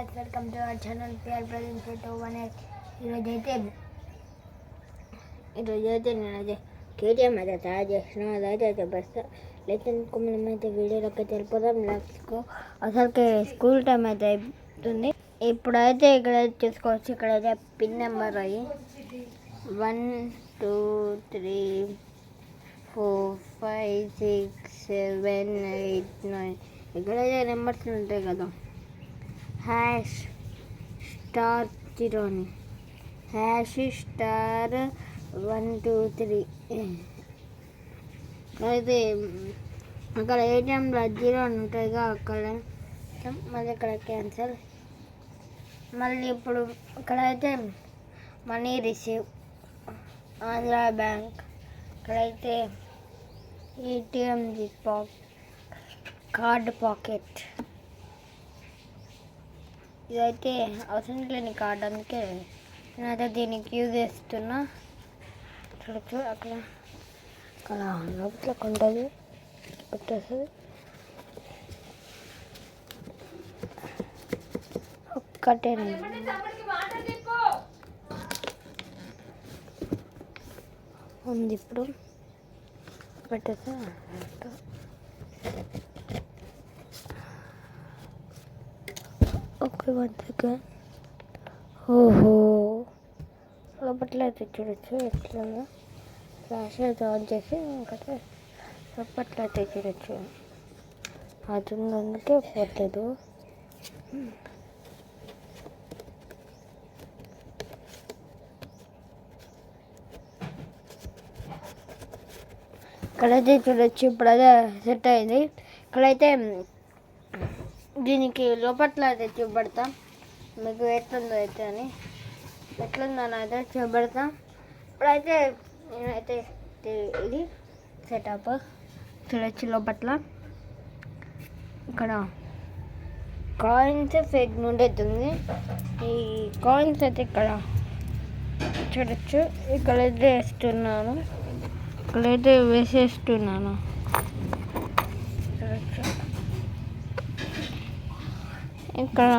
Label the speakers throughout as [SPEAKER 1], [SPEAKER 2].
[SPEAKER 1] Guys, welcome to our channel PR present photo 1. ఈరోజైతే నేనైతే KTM అయితే తయారు చేసిన అదైతే బస్తా లేకపోతే మనమైతే వీడియోలోకి వెళ్ళిపోదాం. లేకపోతే అసలుకి స్కూల్ టైం అయితే అవుతుంది. ఇప్పుడైతే ఇక్కడ చూసుకోవచ్చు, ఇక్కడైతే పిన్ నెంబర్ అయ్యి 1 2 3 4 5 6 7 8 9 ఇక్కడైతే నెంబర్స్ ఉంటాయి కదా. #0 అని #123 అయితే అక్కడ ఏటీఎంలో 0 అని ఉంటాయిగా, అక్కడ మళ్ళీ ఇక్కడ క్యాన్సల్. మళ్ళీ ఇప్పుడు ఇక్కడైతే మనీ రిసీవ్, ఆంధ్ర బ్యాంక్, ఇక్కడైతే ఏటీఎం కార్డ్ పాకెట్. ఇదైతే అవసరం లేని కార్డ్, అందుకే నేనైతే దీనికి యూజ్ చేస్తున్నా. చూడచ్చు అక్కడ లోపల ఉంటుంది, వచ్చేస్తుంది. ఒక్కటే ఉంది, ఇప్పుడు పెట్టేసి ఓకే. 1 సెకండ్. ఓహో, లోపల అయితే చూడొచ్చు ఎట్లా ఫ్లాష్ అయితే ఆన్ చేసి ఇంకైతే లోపల అయితే చూడొచ్చు. అది అందుకే పోలేదు. ఇక్కడైతే చూడొచ్చు, ఇప్పుడైతే సెట్ అయింది. ఇక్కడైతే దీనికి లోపల అయితే చూపెడతాం మీకు ఎట్లుందో అయితే అని, ఎట్లుందని అయితే చూపెడతాం. ఇప్పుడైతే నేనైతే ఇది సెటప్ చూడొచ్చు. లోపల ఇక్కడ కాయిన్స్ ఫేక్ నుండి అవుతుంది. ఈ కాయిన్స్ అయితే ఇక్కడ చూడొచ్చు, ఇక్కడైతే వేస్తున్నాను, ఇక్కడైతే వేసేస్తున్నాను. చూడొచ్చు ఇక్కడ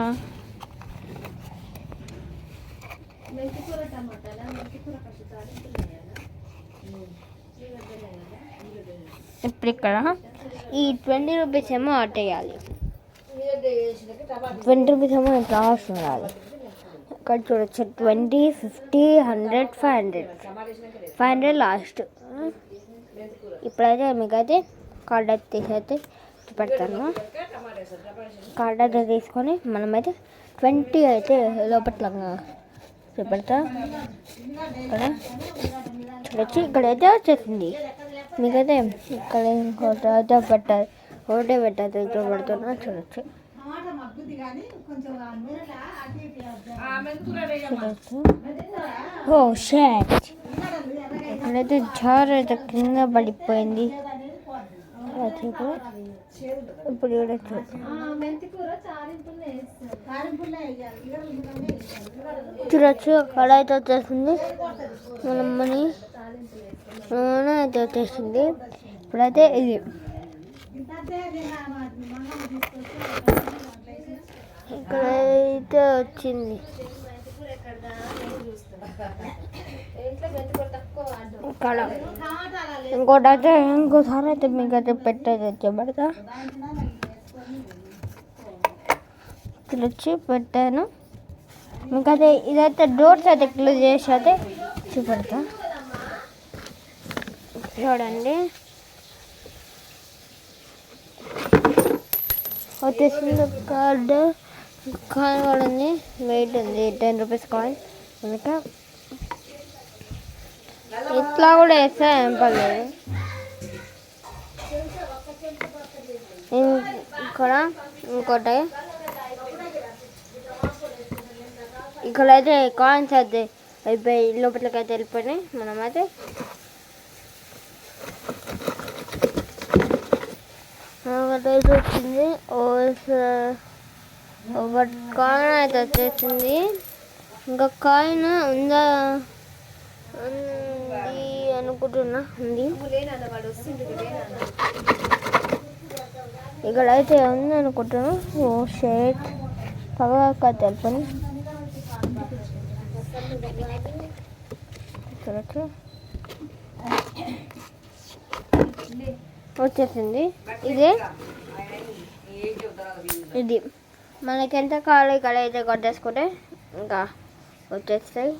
[SPEAKER 1] ఇప్పుడు ఇక్కడ ఈ 20 రూపీస్ ఏమో ఆటేయాలి. 20 రూపీస్ ఏమో ఇట్లా ఉండాలి. ఇక్కడ చూడొచ్చు 20, 50, 100, 500 లాస్ట్. ఇప్పుడైతే మీకైతే కార్డ్ అయితే తీసైతే చూపెడతాను. కార్డ్ అయితే తీసుకొని మనమైతే 20 అయితే లోపల చూపెడతా. ఇక్కడ చూడొచ్చు, ఇక్కడైతే వచ్చేసింది. మీకైతే ఇక్కడ ఇంకోటి అయితే పెట్టాలి, ఒకటే పెట్టాలి చూపెడుతున్నా. చూడొచ్చు ఓ షాట్, ఇక్కడైతే జార్ అయితే కింద పడిపోయింది. ఇప్పుడు చూడొచ్చు, అక్కడ అయితే వచ్చేసింది మనం మనీ అయితే వచ్చేసింది. ఇప్పుడైతే ఇది ఇక్కడైతే వచ్చింది. ఇక్కడ ఇంకోటి అయితే ఇంకోసారి అయితే మీకైతే పెట్టేది చూపెడతా. వచ్చి పెట్టాను మీకైతే. ఇదైతే డోర్స్ అయితే క్లోజ్ చేసి అయితే చూపెడతా. చూడండి వచ్చేసింది. కార్డు కాయిన్ కూడా ఉంది, వెయిట్ ఉంది 10 రూపీస్ కాయిన్. అందుకే ఇట్లా కూడా వేస్తే ఏం పర్లేదు. ఇక్కడ ఇంకోటి ఇక్కడైతే కాయిన్స్ అయితే అయిపోయి లోపలికి అయితే వెళ్ళిపోయినాయి. మనమైతే ఒకటైతే వచ్చింది, ఒకటి కాయిన్ అయితే వచ్చేసింది. ఇంకా కాయిన్ ఉందా ఉంది అనుకుంటున్నా, ఉంది. ఇక్కడైతే ఉంది అనుకుంటున్నాను. ఓ షేట్ పవక తెలుపుని వచ్చేసింది. ఇది మనకి ఎంత కావాలి ఇక్కడ అయితే కొట్టేసుకుంటే ఇంకా వచ్చేస్తాయి.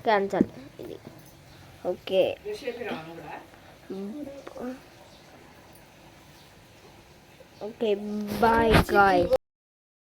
[SPEAKER 1] క్యాన్సల్. ఇది ఓకే. Okay bye guys.